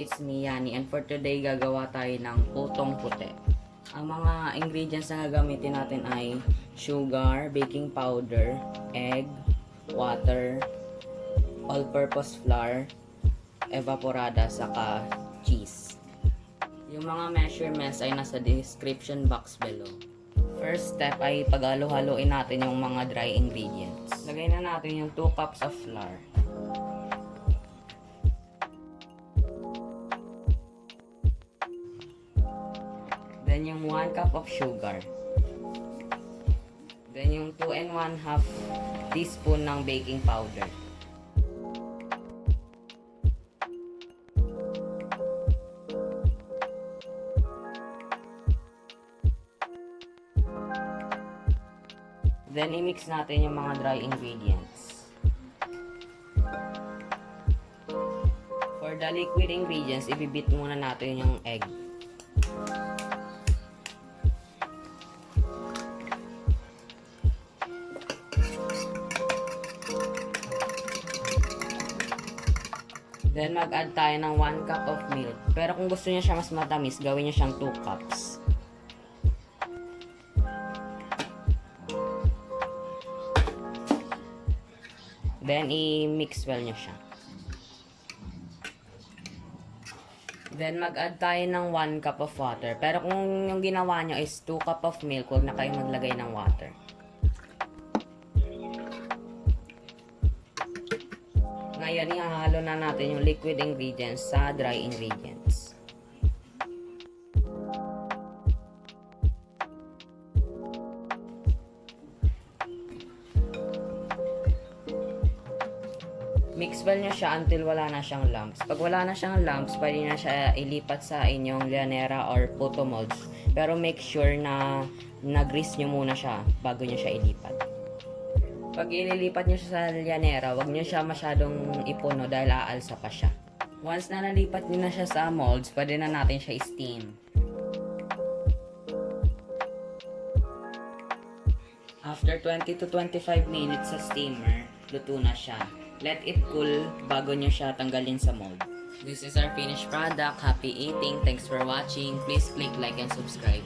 it's me, Yani, and for today gagawa tayo ng putong puti. Ang mga ingredients na gagamitin natin ay sugar, baking powder, egg, water, all-purpose flour, evaporada, saka cheese. Yung mga measurements ay nasa description box below. First step ay paghalo-haloin natin yung mga dry ingredients. Lagay na natin yung 2 cups of flour. Then yung 1 cup of sugar. Then yung 2 and 1/2 teaspoon ng baking powder. Then i-mix natin yung mga dry ingredients. For the liquid ingredients, ibibit muna natin yung egg. Then mag-add tayo ng 1 cup of milk. Pero kung gusto niya siya mas matamis, gawin niya siyang 2 cups. Then i-mix well niya siya. Then mag-add tayo ng 1 cup of water. Pero kung yung ginawa niyo is 2 cup of milk, huwag na kayo maglagay ng water. Ngayon, ihahalo na natin yung liquid ingredients sa dry ingredients. Mix well nyo siya until wala na siyang lumps. Pag wala na siyang lumps, pwede na siya ilipat sa inyong llanera or puto molds. Pero make sure na nag-grease nyo muna siya bago nyo siya ilipat. Pag ililipat nyo siya sa llanera, wag nyo siya masyadong ipuno dahil aalsa pa siya. Once na nalipat nyo na siya sa molds, pwede na natin siya i-steam. After 20 to 25 minutes sa steamer, luto na siya. Let it cool bago nyo siya tanggalin sa mold. This is our finished product. Happy eating. Thanks for watching. Please click like and subscribe.